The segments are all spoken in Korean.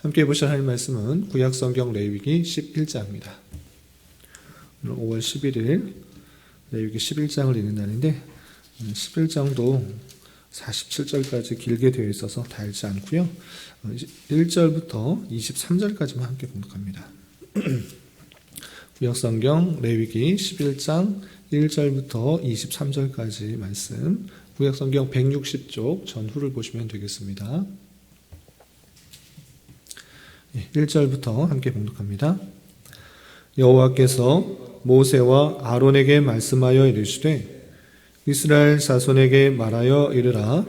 함께 보실 하나님 말씀은 구약성경 레위기 11장입니다. 오늘 5월 11일 레위기 11장을 읽는 날인데 11장도 47절까지 길게 되어 있어서 다 읽지 않고요. 1절부터 23절까지만 함께 공독합니다. 구약성경 레위기 11장 1절부터 23절까지 말씀, 구약성경 160쪽 전후를 보시면 되겠습니다. 1절부터 함께 공독합니다. 여호와께서 모세와 아론에게 말씀하여 이르시되 이스라엘 자손에게 말하여 이르라.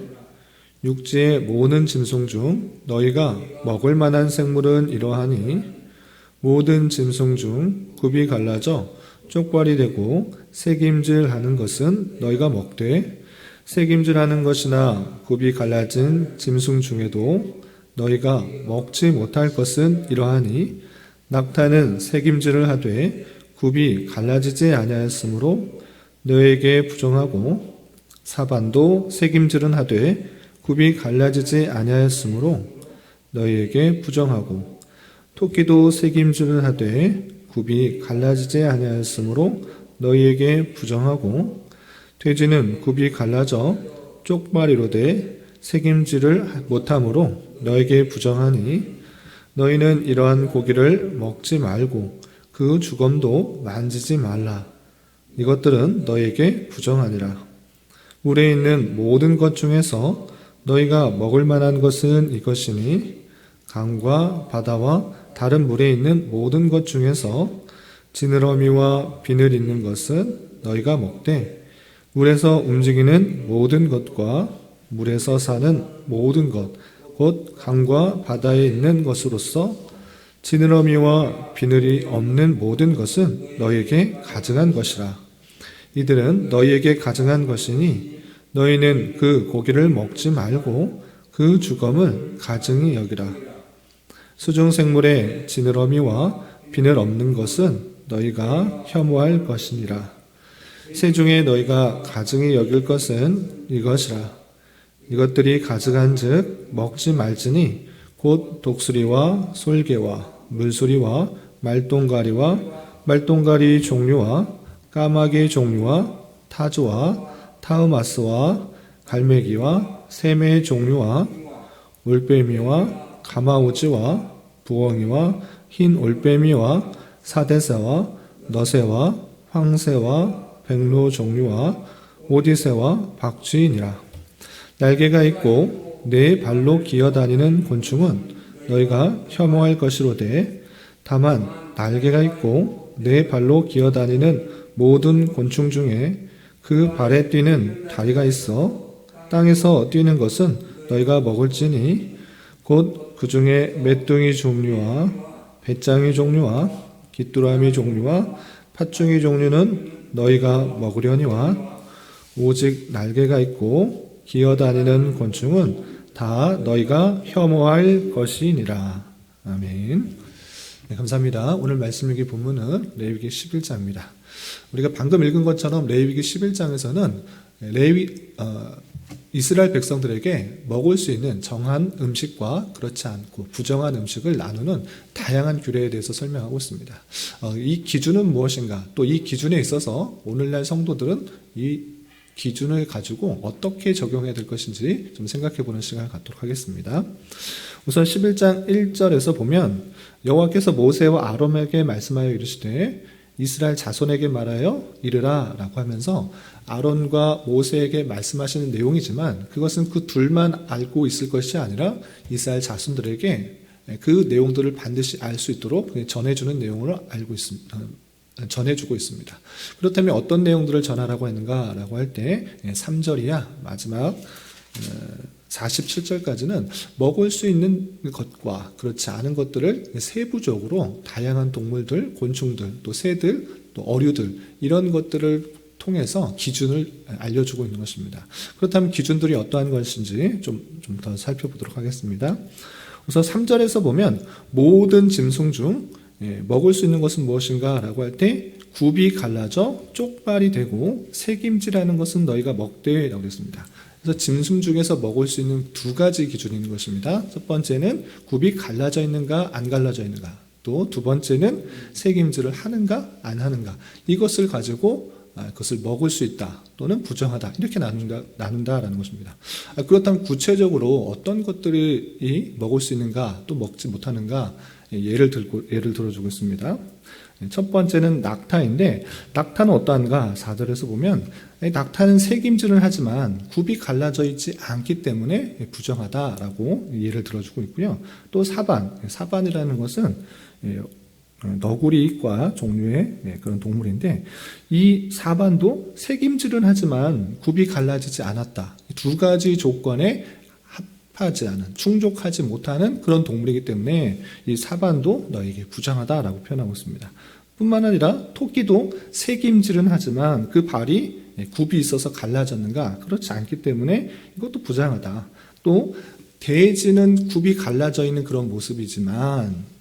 육지의 모든 짐승 중 너희가 먹을 만한 생물은 이러하니 모든 짐승 중 굽이 갈라져 쪽발이 되고 새김질하는 것은 너희가 먹되 새김질하는 것이나 굽이 갈라진 짐승 중에도 너희가 먹지 못할 것은 이러하니 낙타는 새김질을 하되 굽이 갈라지지 아니하였으므로 너희에게 부정하고 사반도 새김질은 하되 굽이 갈라지지 아니하였으므로 너희에게 부정하고 토끼도 새김질을 하되 굽이 갈라지지 아니하였으므로 너희에게 부정하고 돼지는 굽이 갈라져 쪽발이로 돼 새김질을 못함으로 너에게 부정하니 너희는 이러한 고기를 먹지 말고 그 주검도 만지지 말라. 이것들은 너희에게 부정하니라. 물에 있는 모든 것 중에서 너희가 먹을 만한 것은 이것이니 강과 바다와 다른 물에 있는 모든 것 중에서 지느러미와 비늘 있는 것은 너희가 먹되 물에서 움직이는 모든 것과 물에서 사는 모든 것, 곧 강과 바다에 있는 것으로서 지느러미와 비늘이 없는 모든 것은 너희에게 가증한 것이라. 이들은 너희에게 가증한 것이니 너희는 그 고기를 먹지 말고 그 주검을 가증히 여기라. 수중생물의 지느러미와 비늘 없는 것은 너희가 혐오할 것이니라. 새 중에 너희가 가증히 여길 것은 이것이라. 이것들이 가증한즉 먹지 말지니 곧 독수리와 솔개와 물수리와 말똥가리와 말똥가리 종류와 까마귀 종류와 타조와 타흐마스와 갈매기와 새매 종류와 올빼미와 가마우지와 부엉이와 흰 올빼미와 사대새와 너새와 황새와 백로 종류와 오디새와 박쥐이니라. 날개가 있고 네 발로 기어다니는 곤충은 너희가 혐오할 것이로되 다만 날개가 있고 네 발로 기어다니는 모든 곤충 중에 그 발에 뛰는 다리가 있어 땅에서 뛰는 것은 너희가 먹을지니 곧 그 중에 메뚜기 종류와 배짱이 종류와 귀뚜라미 종류와 팥중이 종류는 너희가 먹으려니와 오직 날개가 있고 기어다니는 곤충은 다 너희가 혐오할 것이니라. 아멘. 네, 감사합니다. 오늘 말씀 읽기 본문은 레위기 11장입니다. 우리가 방금 읽은 것처럼 레위기 11장에서는 이스라엘 백성들에게 먹을 수 있는 정한 음식과 그렇지 않고 부정한 음식을 나누는 다양한 규례에 대해서 설명하고 있습니다. 이 기준은 무엇인가? 또 이 기준에 있어서 오늘날 성도들은 이 기준을 가지고 어떻게 적용해야 될 것인지 좀 생각해보는 시간을 갖도록 하겠습니다. 우선 11장 1절에서 보면 여호와께서 모세와 아론에게 말씀하여 이르시되 이스라엘 자손에게 말하여 이르라 라고 하면서 아론과 모세에게 말씀하시는 내용이지만 그것은 그 둘만 알고 있을 것이 아니라 이스라엘 자손들에게 그 내용들을 반드시 알 수 있도록 전해주는 내용으로 전해주고 있습니다. 그렇다면 어떤 내용들을 전하라고 했는가라고 할 때 3절이야 마지막 47절까지는 먹을 수 있는 것과 그렇지 않은 것들을 세부적으로 다양한 동물들, 곤충들, 또 새들, 또 어류들 이런 것들을 통해서 기준을 알려주고 있는 것입니다. 그렇다면 기준들이 어떠한 것인지 좀 더 살펴보도록 하겠습니다. 우선 3절에서 보면 모든 짐승 중 먹을 수 있는 것은 무엇인가 라고 할 때 굽이 갈라져 쪽발이 되고 새김질하는 것은 너희가 먹되 라고 했습니다. 그래서 짐승 중에서 먹을 수 있는 두 가지 기준이 있는 것입니다. 첫 번째는 굽이 갈라져 있는가 안 갈라져 있는가, 또 두 번째는 새김질을 하는가 안 하는가, 이것을 가지고 그것을 먹을 수 있다 또는 부정하다, 이렇게 나눈다라는 것입니다. 그렇다면 구체적으로 어떤 것들이 먹을 수 있는가 또 먹지 못하는가 예를 들어주고 있습니다. 첫 번째는 낙타인데, 낙타는 어떠한가? 4절에서 보면 낙타는 새김질을 하지만 굽이 갈라져 있지 않기 때문에 부정하다라고 예를 들어주고 있고요. 또 사반이라는 것은 너구리과 종류의 그런 동물인데, 이 사반도 새김질은 하지만 굽이 갈라지지 않았다. 두 가지 조건에 합하지 않은, 충족하지 못하는 그런 동물이기 때문에 이 사반도 너에게 부정하다라고 표현하고 있습니다. 뿐만 아니라 토끼도 새김질은 하지만 그 발이 굽이 있어서 갈라졌는가? 그렇지 않기 때문에 이것도 부정하다. 또 돼지는 굽이 갈라져 있는 그런 모습이지만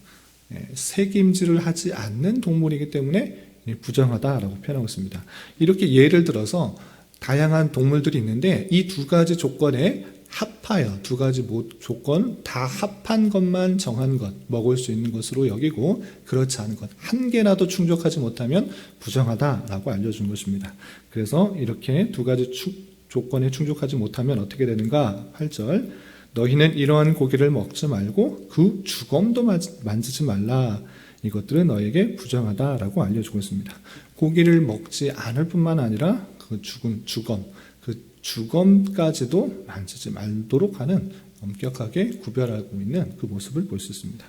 새김질을 하지 않는 동물이기 때문에 부정하다라고 표현하고 있습니다. 이렇게 예를 들어서 다양한 동물들이 있는데 이 두 가지 조건에 합하여, 두 가지 조건 다 합한 것만 정한 것, 먹을 수 있는 것으로 여기고, 그렇지 않은 것, 한 개라도 충족하지 못하면 부정하다라고 알려준 것입니다. 그래서 이렇게 두 가지 조건에 충족하지 못하면 어떻게 되는가? 8절, 너희는 이러한 고기를 먹지 말고 그 주검도 만지지 말라. 이것들은 너에게 부정하다라고 알려주고 있습니다. 고기를 먹지 않을 뿐만 아니라 그 주검, 그 주검까지도 만지지 말도록 하는, 엄격하게 구별하고 있는 그 모습을 볼 수 있습니다.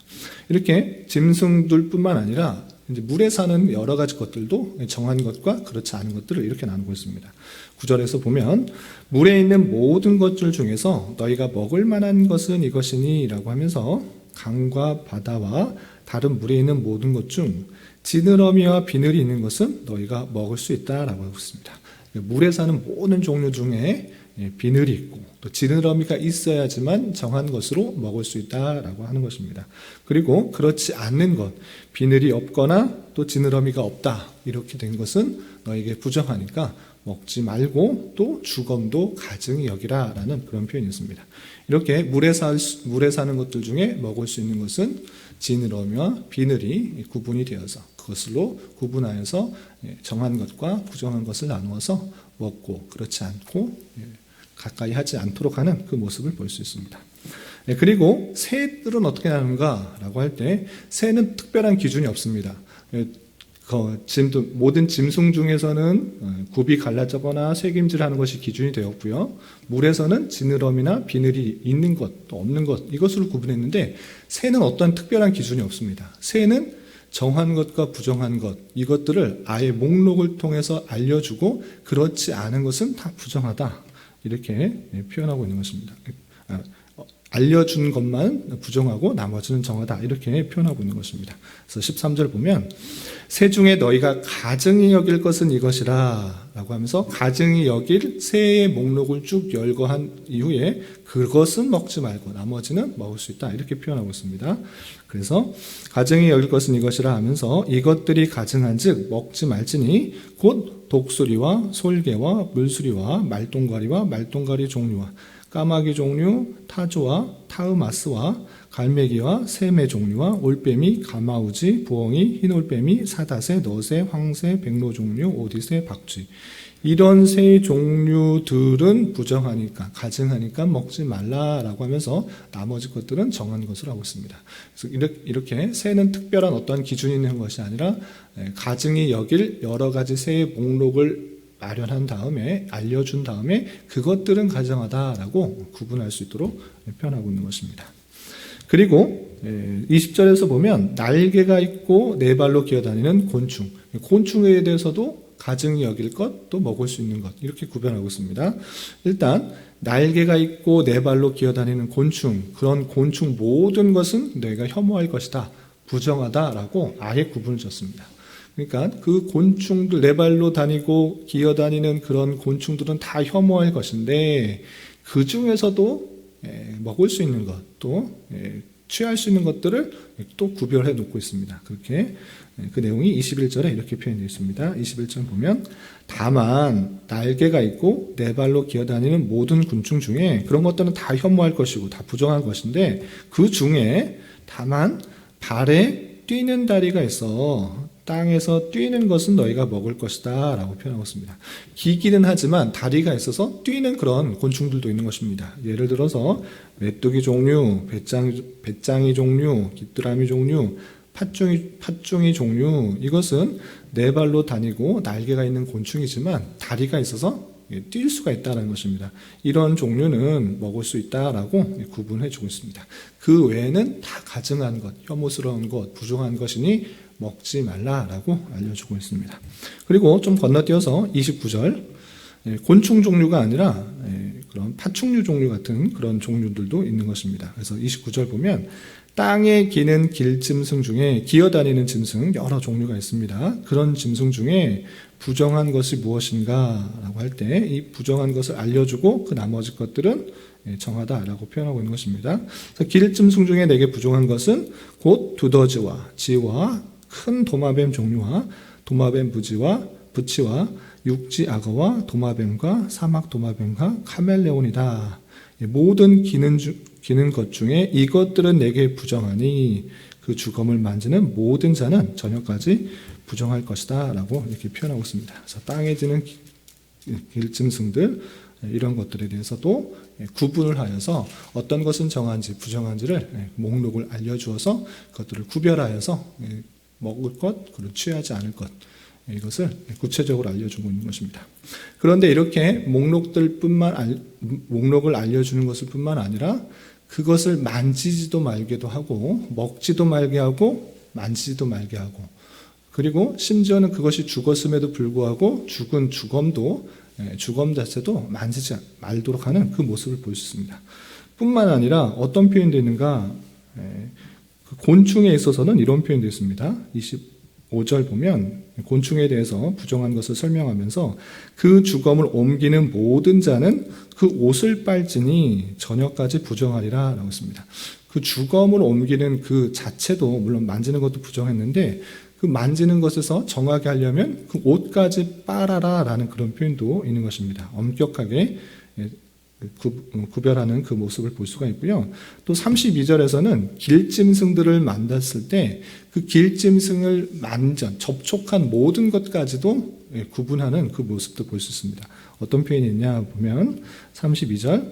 이렇게 짐승들 뿐만 아니라 이제 물에 사는 여러 가지 것들도 정한 것과 그렇지 않은 것들을 이렇게 나누고 있습니다. 9절에서 보면 물에 있는 모든 것들 중에서 너희가 먹을 만한 것은 이것이니 라고 하면서 강과 바다와 다른 물에 있는 모든 것 중 지느러미와 비늘이 있는 것은 너희가 먹을 수 있다라고 하고 있습니다. 물에 사는 모든 종류 중에 비늘이 있고 또 지느러미가 있어야지만 정한 것으로 먹을 수 있다라고 하는 것입니다. 그리고 그렇지 않는 것, 비늘이 없거나 또 지느러미가 없다, 이렇게 된 것은 너에게 부정하니까 먹지 말고 또 주검도 가증히 여기라라는 그런 표현이 있습니다. 이렇게 물에 사는 것들 중에 먹을 수 있는 것은 지느러미와 비늘이 구분이 되어서 그것으로 구분하여서 정한 것과 부정한 것을 나누어서 먹고 그렇지 않고 가까이 하지 않도록 하는 그 모습을 볼 수 있습니다. 그리고 새들은 어떻게 나누는가라고 할 때 새는 특별한 기준이 없습니다. 모든 짐승 중에서는 굽이 갈라져거나 새김질하는 것이 기준이 되었고요. 물에서는 지느러미나 비늘이 있는 것, 또 없는 것, 이것으로 구분했는데 새는 어떤 특별한 기준이 없습니다. 새는 정한 것과 부정한 것, 이것들을 아예 목록을 통해서 알려주고 그렇지 않은 것은 다 부정하다, 이렇게 표현하고 있는 것입니다. 알려준 것만 부정하고 나머지는 정하다, 이렇게 표현하고 있는 것입니다. 그래서 13절 보면 새 중에 너희가 가증히 여길 것은 이것이라 라고 하면서 가증히 여길 새의 목록을 쭉 열거한 이후에 그것은 먹지 말고 나머지는 먹을 수 있다, 이렇게 표현하고 있습니다. 그래서 가증히 여길 것은 이것이라 하면서 이것들이 가증한 즉 먹지 말지니 곧 독수리와 솔개와 물수리와 말똥가리와 말똥가리 종류와 까마귀 종류, 타조와 타흐마스와 갈매기와 새매 종류와 올빼미, 가마우지, 부엉이, 흰올빼미, 사다새, 너새, 황새, 백로 종류, 오디새, 박쥐, 이런 새 종류들은 부정하니까, 가증하니까 먹지 말라라고 하면서 나머지 것들은 정한 것을 하고 있습니다. 그래서 이렇게 새는 특별한 어떤 기준이 있는 것이 아니라 가증히 여길 여러 가지 새의 목록을 마련한 다음에, 알려준 다음에 그것들은 가정하다라고 구분할 수 있도록 표현하고 있는 것입니다. 그리고 20절에서 보면 날개가 있고 네 발로 기어다니는 곤충, 곤충에 대해서도 가증히 여길 것, 또 먹을 수 있는 것, 이렇게 구별하고 있습니다. 일단 날개가 있고 네 발로 기어다니는 곤충, 그런 곤충 모든 것은 너희가 혐오할 것이다, 부정하다라고 아예 구분을 줬습니다. 그러니까 그 곤충들, 네 발로 다니고 기어다니는 그런 곤충들은 다 혐오할 것인데 그 중에서도 먹을 수 있는 것, 또 취할 수 있는 것들을 또 구별해 놓고 있습니다. 그렇게 그 내용이 21절에 이렇게 표현되어 있습니다. 21절 보면 다만 날개가 있고 네 발로 기어다니는 모든 곤충 중에 그런 것들은 다 혐오할 것이고 다 부정할 것인데 그 중에 다만 발에 뛰는 다리가 있어 땅에서 뛰는 것은 너희가 먹을 것이다 라고 표현하고 있습니다. 기기는 하지만 다리가 있어서 뛰는 그런 곤충들도 있는 것입니다. 예를 들어서 메뚜기 종류, 배짱이 종류, 귀뚜라미 종류, 팥종이 종류, 이것은 네 발로 다니고 날개가 있는 곤충이지만 다리가 있어서 뛸 수가 있다는 것입니다. 이런 종류는 먹을 수 있다라고 구분해 주고 있습니다. 그 외에는 다 가증한 것, 혐오스러운 것, 부정한 것이니 먹지 말라라고 알려주고 있습니다. 그리고 좀 건너뛰어서 29절, 곤충 종류가 아니라 그런 파충류 종류 같은 그런 종류들도 있는 것입니다. 그래서 29절 보면 땅에 기는 길짐승 중에 기어다니는 짐승 여러 종류가 있습니다. 그런 짐승 중에 부정한 것이 무엇인가 라고 할 때 이 부정한 것을 알려주고 그 나머지 것들은 정하다라고 표현하고 있는 것입니다. 그래서 길짐승 중에 내게 부정한 것은 곧 두더지와 쥐와 큰 도마뱀 종류와 도마뱀 부치와 육지 악어와 도마뱀과 사막 도마뱀과 카멜레온이다. 모든 기는 것 중에 이것들은 내게 부정하니 그 주검을 만지는 모든 자는 저녁까지 부정할 것이다 라고 이렇게 표현하고 있습니다. 그래서 땅에 지는 길짐승들 이런 것들에 대해서도 구분을 하여서 어떤 것은 정한지 부정한지를 목록을 알려주어서 그것들을 구별하여서 먹을 것 그리고 취하지 않을 것 이것을 구체적으로 알려주고 있는 것입니다. 그런데 이렇게 목록을 알려주는 것을 뿐만 아니라 그것을 만지지도 말게도 하고 먹지도 말게 하고 만지지도 말게 하고 그리고 심지어는 그것이 죽었음에도 불구하고 죽은 주검 자체도 만지지 말도록 하는 그 모습을 볼 수 있습니다. 뿐만 아니라 어떤 표현도 있는가 그 곤충에 있어서는 이런 표현도 있습니다. 25절 보면 곤충에 대해서 부정한 것을 설명하면서 그 주검을 옮기는 모든 자는 그 옷을 빨지니 저녁까지 부정하리라 라고 했습니다. 그 주검을 옮기는 그 자체도 물론 만지는 것도 부정했는데 그 만지는 것에서 정하게 하려면 그 옷까지 빨아라 라는 그런 표현도 있는 것입니다. 엄격하게 구별하는 그 모습을 볼 수가 있고요. 또 32절에서는 길짐승들을 만났을 때 그 길짐승을 접촉한 모든 것까지도 구분하는 그 모습도 볼 수 있습니다. 어떤 표현이 있냐 보면 32절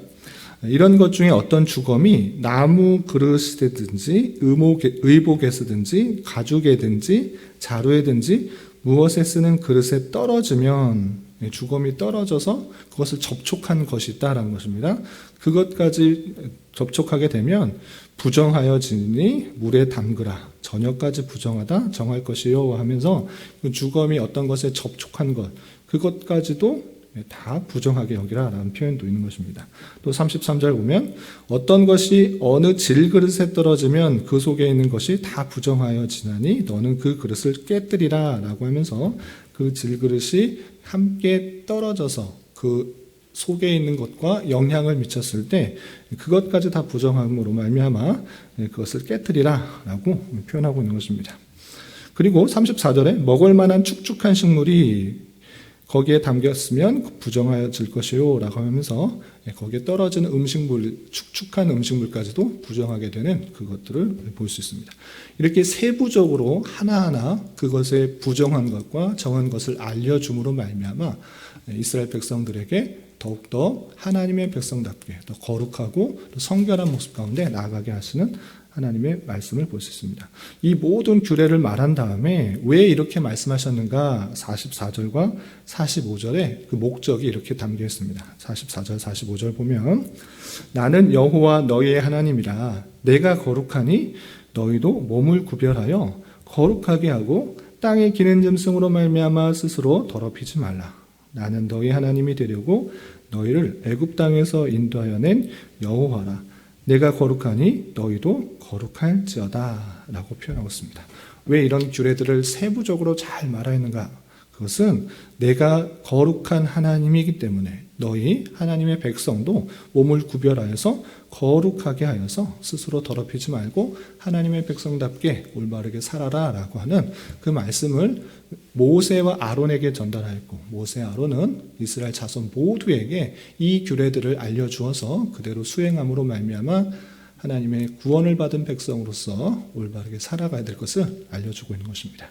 이런 것 중에 어떤 주검이 나무 그릇이든지 의복에서든지 가죽에든지 자루에든지 무엇에 쓰는 그릇에 떨어지면 주검이 떨어져서 그것을 접촉한 것이 있다라는 것입니다. 그것까지 접촉하게 되면 부정하여지니 물에 담그라. 저녁까지 부정하다 정할 것이요 하면서 그 주검이 어떤 것에 접촉한 것 그것까지도 다 부정하게 여기라라는 표현도 있는 것입니다. 또 33절 보면 어떤 것이 어느 질그릇에 떨어지면 그 속에 있는 것이 다 부정하여지나니 너는 그 그릇을 깨뜨리라 라고 하면서 그 질그릇이 함께 떨어져서 그 속에 있는 것과 영향을 미쳤을 때 그것까지 다 부정함으로 말미암아 그것을 깨뜨리라 라고 표현하고 있는 것입니다. 그리고 34절에 먹을 만한 축축한 식물이 거기에 담겼으면 부정하여질 것이요 라고 하면서 거기에 떨어지는 축축한 음식물까지도 부정하게 되는 그것들을 볼 수 있습니다. 이렇게 세부적으로 하나하나 그것의 부정한 것과 정한 것을 알려줌으로 말미암아 이스라엘 백성들에게 더욱더 하나님의 백성답게 더 거룩하고 더 성결한 모습 가운데 나아가게 하시는 하나님의 말씀을 볼 수 있습니다. 이 모든 규례를 말한 다음에 왜 이렇게 말씀하셨는가 44절과 45절에 그 목적이 이렇게 담겨 있습니다. 44절, 45절 보면 나는 여호와 너희의 하나님이라 내가 거룩하니 너희도 몸을 구별하여 거룩하게 하고 땅에 기는 짐승으로 말미암아 스스로 더럽히지 말라. 나는 너희 하나님이 되려고 너희를 애굽 땅에서 인도하여 낸 여호와라. 내가 거룩하니 너희도 거룩할지어다 라고 표현하고 있습니다. 왜 이런 규례들을 세부적으로 잘 말하였는가? 그것은 내가 거룩한 하나님이기 때문에 너희 하나님의 백성도 몸을 구별하여서 거룩하게 하여서 스스로 더럽히지 말고 하나님의 백성답게 올바르게 살아라 라고 하는 그 말씀을 모세와 아론에게 전달하였고, 모세 아론은 이스라엘 자손 모두에게 이 규례들을 알려주어서 그대로 수행함으로 말미암아 하나님의 구원을 받은 백성으로서 올바르게 살아가야 될 것을 알려주고 있는 것입니다.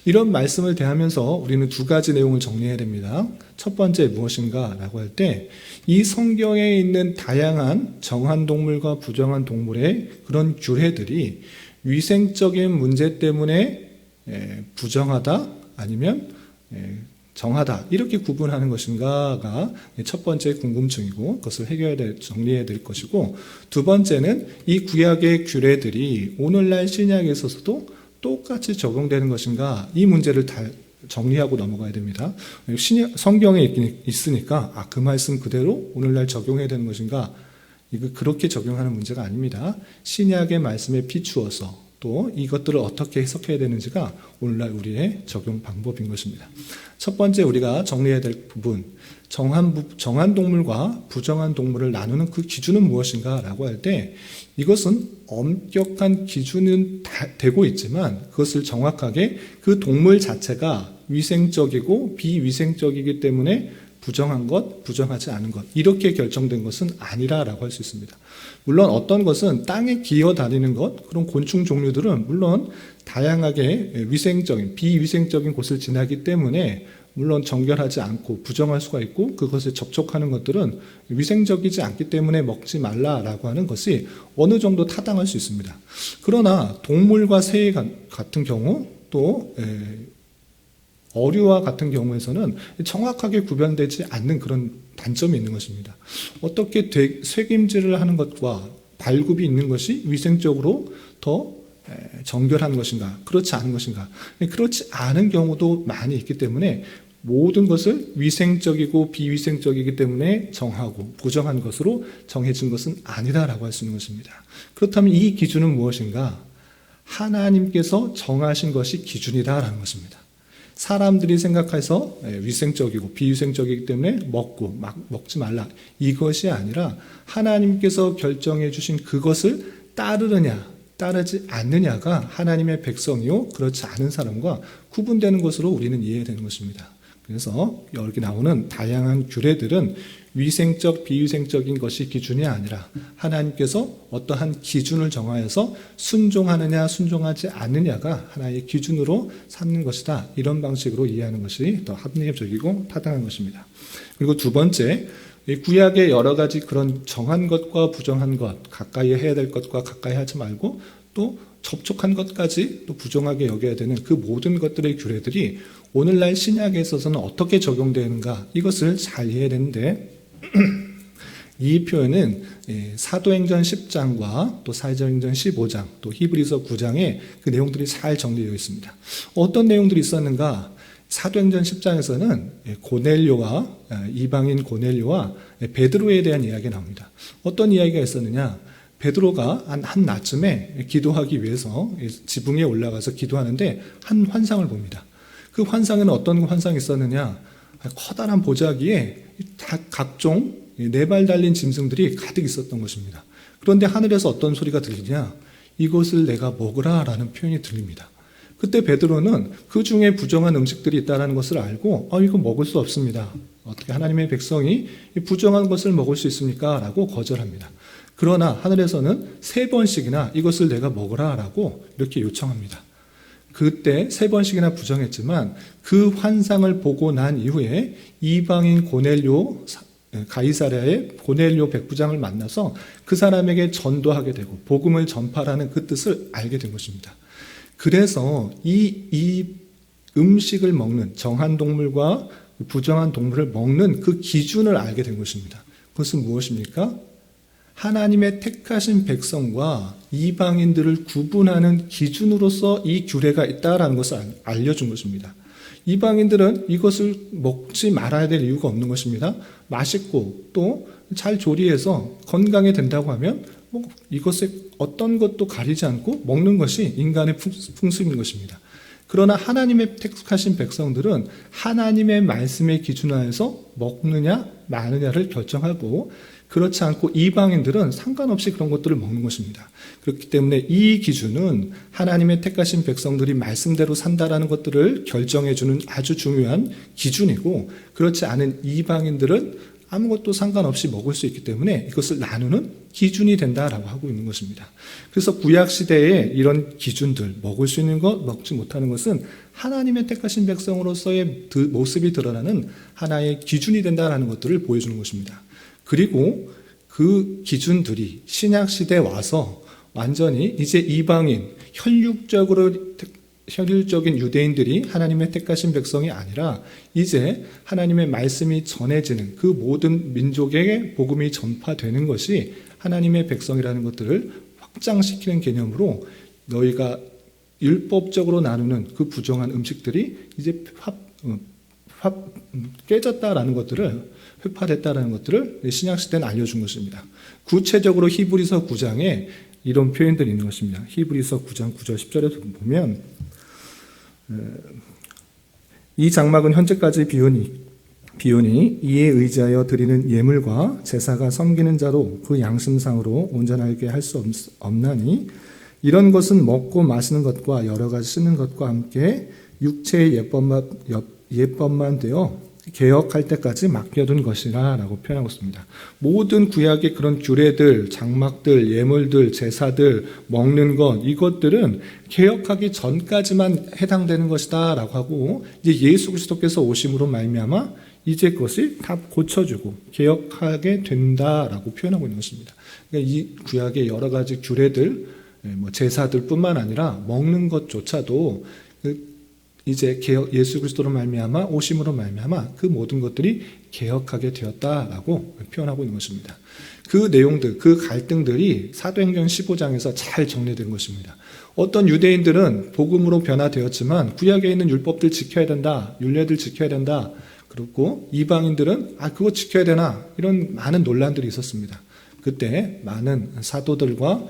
이런 말씀을 대하면서 우리는 두 가지 내용을 정리해야 됩니다. 첫 번째 무엇인가 라고 할 때, 이 성경에 있는 다양한 정한 동물과 부정한 동물의 그런 규례들이 위생적인 문제 때문에 부정하다 아니면 정하다 이렇게 구분하는 것인가가 첫 번째 궁금증이고, 그것을 정리해야 될 것이고, 두 번째는 이 구약의 규례들이 오늘날 신약에 있어서도 똑같이 적용되는 것인가, 이 문제를 다 정리하고 넘어가야 됩니다. 성경에 있으니까 그 말씀 그대로 오늘날 적용해야 되는 것인가, 이거 그렇게 적용하는 문제가 아닙니다. 신약의 말씀에 비추어서 또 이것들을 어떻게 해석해야 되는지가 오늘날 우리의 적용 방법인 것입니다. 첫 번째 우리가 정리해야 될 부분, 정한 동물과 부정한 동물을 나누는 그 기준은 무엇인가 라고 할 때, 이것은 엄격한 기준은 되고 있지만 그것을 정확하게 그 동물 자체가 위생적이고 비위생적이기 때문에 부정한 것, 부정하지 않은 것, 이렇게 결정된 것은 아니라라고 할 수 있습니다. 물론 어떤 것은 땅에 기어다니는 것, 그런 곤충 종류들은 물론 다양하게 위생적인, 비위생적인 곳을 지나기 때문에 물론 정결하지 않고 부정할 수가 있고, 그것에 접촉하는 것들은 위생적이지 않기 때문에 먹지 말라라고 하는 것이 어느 정도 타당할 수 있습니다. 그러나 동물과 새 같은 경우, 또 어류와 같은 경우에서는 정확하게 구별되지 않는 그런 단점이 있는 것입니다. 어떻게 쇠김질을 하는 것과 발굽이 있는 것이 위생적으로 더 정결한 것인가, 그렇지 않은 것인가, 그렇지 않은 경우도 많이 있기 때문에 모든 것을 위생적이고 비위생적이기 때문에 정하고 부정한 것으로 정해진 것은 아니다라고 할 수 있는 것입니다. 그렇다면 이 기준은 무엇인가? 하나님께서 정하신 것이 기준이다라는 것입니다. 사람들이 생각해서 위생적이고 비위생적이기 때문에 먹지 말라, 이것이 아니라 하나님께서 결정해 주신 그것을 따르느냐 따르지 않느냐가 하나님의 백성이요 그렇지 않은 사람과 구분되는 것으로 우리는 이해되는 것입니다. 그래서 여기 나오는 다양한 규례들은 위생적, 비위생적인 것이 기준이 아니라 하나님께서 어떠한 기준을 정하여서 순종하느냐, 순종하지 않느냐가 하나의 기준으로 삼는 것이다. 이런 방식으로 이해하는 것이 더 합리적이고 타당한 것입니다. 그리고 두 번째, 구약의 여러 가지 그런 정한 것과 부정한 것, 가까이 해야 될 것과 가까이 하지 말고 또 접촉한 것까지 또 부정하게 여겨야 되는 그 모든 것들의 규례들이 오늘날 신약에 있어서는 어떻게 적용되는가, 이것을 잘 이해해야 되는데, 이 표현은 사도행전 10장과 또 사도행전 15장, 또 히브리서 9장에 그 내용들이 잘 정리되어 있습니다. 어떤 내용들이 있었는가? 사도행전 10장에서는 고넬료와 이방인 고넬료와 베드로에 대한 이야기가 나옵니다. 어떤 이야기가 있었느냐? 베드로가 한 낮쯤에 기도하기 위해서 지붕에 올라가서 기도하는데 한 환상을 봅니다. 그 환상에는 어떤 환상이 있었느냐? 커다란 보자기에 각종 4발 달린 짐승들이 가득 있었던 것입니다. 그런데 하늘에서 어떤 소리가 들리냐? 이것을 내가 먹으라 라는 표현이 들립니다. 그때 베드로는 그 중에 부정한 음식들이 있다는 것을 알고 이거 먹을 수 없습니다. 어떻게 하나님의 백성이 부정한 것을 먹을 수 있습니까? 라고 거절합니다. 그러나 하늘에서는 3번씩이나 이것을 내가 먹으라 라고 이렇게 요청합니다. 그때 3번씩이나 부정했지만 그 환상을 보고 난 이후에 이방인 고넬료, 가이사랴의 고넬료 백부장을 만나서 그 사람에게 전도하게 되고 복음을 전파라는 그 뜻을 알게 된 것입니다. 그래서 이 음식을 먹는 정한 동물과 부정한 동물을 먹는 그 기준을 알게 된 것입니다. 그것은 무엇입니까? 하나님의 택하신 백성과 이방인들을 구분하는 기준으로서 이 규례가 있다라는 것을 알려준 것입니다. 이방인들은 이것을 먹지 말아야 될 이유가 없는 것입니다. 맛있고 또 잘 조리해서 건강에 된다고 하면 이것에 어떤 것도 가리지 않고 먹는 것이 인간의 풍습인 것입니다. 그러나 하나님의 택하신 백성들은 하나님의 말씀의 기준 하에서 먹느냐 마느냐를 결정하고, 그렇지 않고 이방인들은 상관없이 그런 것들을 먹는 것입니다. 그렇기 때문에 이 기준은 하나님의 택하신 백성들이 말씀대로 산다라는 것들을 결정해주는 아주 중요한 기준이고, 그렇지 않은 이방인들은 아무것도 상관없이 먹을 수 있기 때문에 이것을 나누는 기준이 된다라고 하고 있는 것입니다. 그래서 구약시대에 이런 기준들, 먹을 수 있는 것, 먹지 못하는 것은 하나님의 택하신 백성으로서의 모습이 드러나는 하나의 기준이 된다라는 것들을 보여주는 것입니다. 그리고 그 기준들이 신약시대에 와서 완전히 이제 이방인, 혈육적인 유대인들이 하나님의 택하신 백성이 아니라 이제 하나님의 말씀이 전해지는 그 모든 민족에게 복음이 전파되는 것이 하나님의 백성이라는 것들을 확장시키는 개념으로, 너희가 율법적으로 나누는 그 부정한 음식들이 이제 깨졌다라는 것들을, 회파됐다라는 것들을 신약시대는 알려준 것입니다. 구체적으로 히브리서 9장에 이런 표현들이 있는 것입니다. 히브리서 9장 9절 10절에 보면, 이 장막은 현재까지 비오니 이에 의지하여 드리는 예물과 제사가 섬기는 자로 그 양심상으로 온전하게 할 수 없나니, 이런 것은 먹고 마시는 것과 여러 가지 쓰는 것과 함께 육체의 예법만 되어 개혁할 때까지 맡겨둔 것이라 라고 표현하고 있습니다. 모든 구약의 그런 규례들, 장막들, 예물들, 제사들, 먹는 것, 이것들은 개혁하기 전까지만 해당되는 것이다 라고 하고, 이제 예수 그리스도께서 오심으로 말미암아 이제 그것이 다 고쳐주고 개혁하게 된다라고 표현하고 있는 것입니다. 그러니까 이 구약의 여러 가지 규례들, 제사들 뿐만 아니라 먹는 것조차도 이제 예수 그리스도로 말미암아 오심으로 말미암아 그 모든 것들이 개혁하게 되었다라고 표현하고 있는 것입니다. 그 내용들, 그 갈등들이 사도행전 15장에서 잘 정리된 것입니다. 어떤 유대인들은 복음으로 변화되었지만 구약에 있는 율법들 지켜야 된다, 율례들 지켜야 된다, 그렇고 이방인들은 그거 지켜야 되나, 이런 많은 논란들이 있었습니다. 그때 많은 사도들과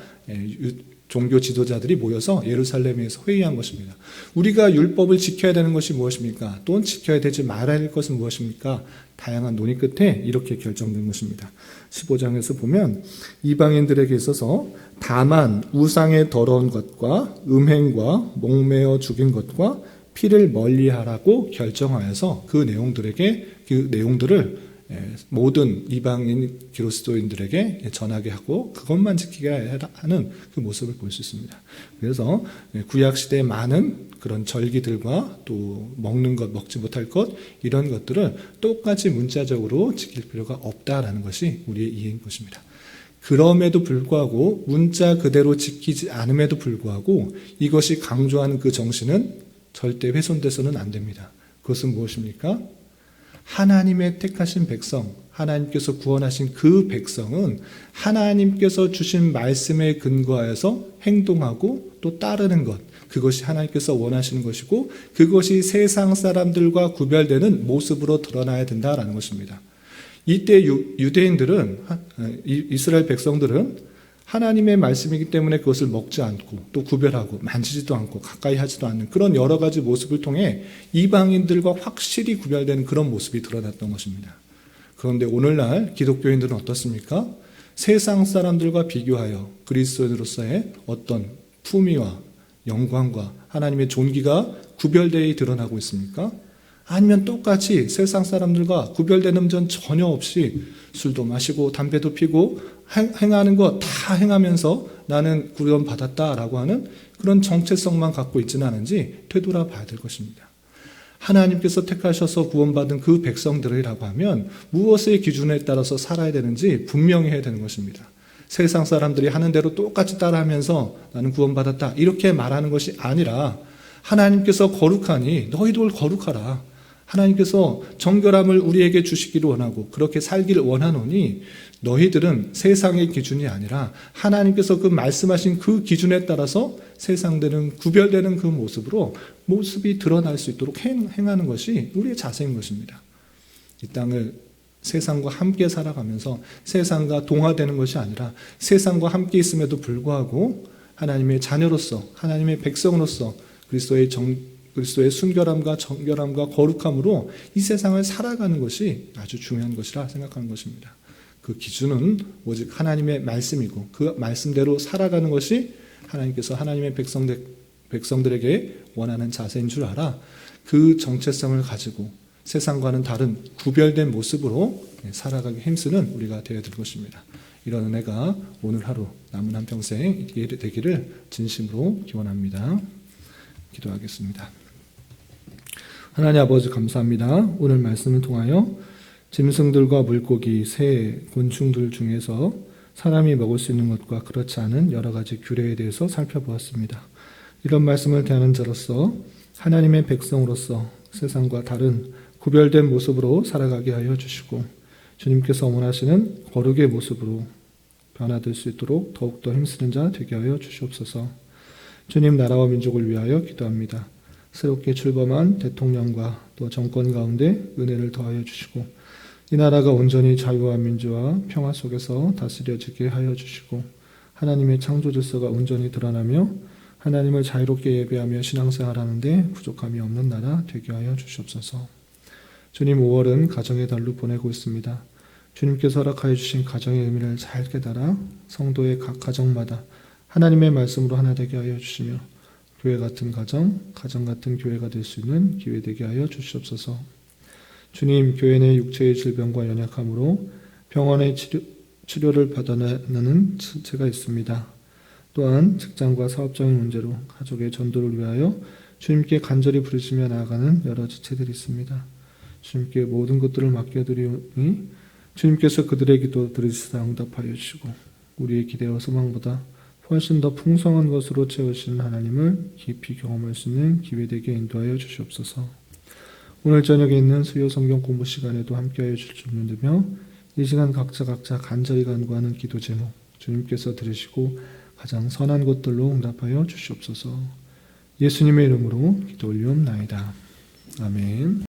종교 지도자들이 모여서 예루살렘에서 회의한 것입니다. 우리가 율법을 지켜야 되는 것이 무엇입니까? 또는 지켜야 되지 말아야 할 것은 무엇입니까? 다양한 논의 끝에 이렇게 결정된 것입니다. 15장에서 보면, 이방인들에게 있어서 다만 우상의 더러운 것과 음행과 목매어 죽인 것과 피를 멀리하라고 결정하여서 그 내용들을 모든 이방인 그리스도인들에게 전하게 하고 그것만 지키게 하는 그 모습을 볼 수 있습니다. 그래서 구약시대의 많은 그런 절기들과 또 먹는 것, 먹지 못할 것, 이런 것들을 똑같이 문자적으로 지킬 필요가 없다라는 것이 우리의 이해인 것입니다. 그럼에도 불구하고 문자 그대로 지키지 않음에도 불구하고 이것이 강조하는 그 정신은 절대 훼손돼서는 안 됩니다. 그것은 무엇입니까? 하나님의 택하신 백성, 하나님께서 구원하신 그 백성은 하나님께서 주신 말씀에 근거하여서 행동하고 또 따르는 것, 그것이 하나님께서 원하시는 것이고 그것이 세상 사람들과 구별되는 모습으로 드러나야 된다라는 것입니다. 이때 유대인들은, 이스라엘 백성들은 하나님의 말씀이기 때문에 그것을 먹지 않고 또 구별하고 만지지도 않고 가까이 하지도 않는 그런 여러 가지 모습을 통해 이방인들과 확실히 구별되는 그런 모습이 드러났던 것입니다. 그런데 오늘날 기독교인들은 어떻습니까? 세상 사람들과 비교하여 그리스도인으로서의 어떤 품위와 영광과 하나님의 존귀가 구별되어 드러나고 있습니까? 아니면 똑같이 세상 사람들과 구별되는 점 전혀 없이 술도 마시고 담배도 피고 행하는 거 다 행하면서 나는 구원받았다라고 하는 그런 정체성만 갖고 있지는 않은지 되돌아봐야 될 것입니다. 하나님께서 택하셔서 구원받은 그 백성들이라고 하면 무엇의 기준에 따라서 살아야 되는지 분명히 해야 되는 것입니다. 세상 사람들이 하는 대로 똑같이 따라하면서 나는 구원받았다 이렇게 말하는 것이 아니라, 하나님께서 거룩하니 너희도 거룩하라, 하나님께서 정결함을 우리에게 주시기를 원하고 그렇게 살기를 원하노니 너희들은 세상의 기준이 아니라 하나님께서 그 말씀하신 그 기준에 따라서 세상들은 구별되는 그 모습이 드러날 수 있도록 행하는 것이 우리의 자세인 것입니다. 이 땅을 세상과 함께 살아가면서 세상과 동화되는 것이 아니라 세상과 함께 있음에도 불구하고 하나님의 자녀로서, 하나님의 백성으로서 그리스도의 그리스도의 순결함과 정결함과 거룩함으로 이 세상을 살아가는 것이 아주 중요한 것이라 생각하는 것입니다. 그 기준은 오직 하나님의 말씀이고 그 말씀대로 살아가는 것이 하나님께서 하나님의 백성들에게 원하는 자세인 줄 알아 그 정체성을 가지고 세상과는 다른 구별된 모습으로 살아가기 힘쓰는 우리가 되어야 될 것입니다. 이런 은혜가 오늘 하루 남은 한평생 되기를 진심으로 기원합니다. 기도하겠습니다. 하나님 아버지 감사합니다. 오늘 말씀을 통하여 짐승들과 물고기, 새, 곤충들 중에서 사람이 먹을 수 있는 것과 그렇지 않은 여러 가지 규례에 대해서 살펴보았습니다. 이런 말씀을 대하는 자로서 하나님의 백성으로서 세상과 다른 구별된 모습으로 살아가게 하여 주시고 주님께서 원하시는 거룩의 모습으로 변화될 수 있도록 더욱더 힘쓰는 자 되게 하여 주시옵소서. 주님 나라와 민족을 위하여 기도합니다. 새롭게 출범한 대통령과 또 정권 가운데 은혜를 더하여 주시고 이 나라가 온전히 자유와 민주와 평화 속에서 다스려지게 하여 주시고 하나님의 창조 질서가 온전히 드러나며 하나님을 자유롭게 예배하며 신앙생활하는데 부족함이 없는 나라 되게 하여 주시옵소서. 주님 5월은 가정의 달로 보내고 있습니다. 주님께서 허락하여 주신 가정의 의미를 잘 깨달아 성도의 각 가정마다 하나님의 말씀으로 하나 되게 하여 주시며 교회 같은 가정 같은 교회가 될 수 있는 기회 되게 하여 주시옵소서. 주님, 교회 내 육체의 질병과 연약함으로 병원의 치료를 받아내는 지체가 있습니다. 또한 직장과 사업적인 문제로 가족의 전도를 위하여 주님께 간절히 부르시며 나아가는 여러 지체들이 있습니다. 주님께 모든 것들을 맡겨드리오니 주님께서 그들의 기도 들으시사 응답하여 주시고 우리의 기대와 소망보다 훨씬 더 풍성한 것으로 채우시는 하나님을 깊이 경험할 수 있는 기회되게 인도하여 주시옵소서. 오늘 저녁에 있는 수요 성경 공부 시간에도 함께하여 주실 줄 믿으며 이 시간 각자 간절히 간구하는 기도 제목 주님께서 들으시고 가장 선한 것들로 응답하여 주시옵소서. 예수님의 이름으로 기도 올리옵나이다. 아멘.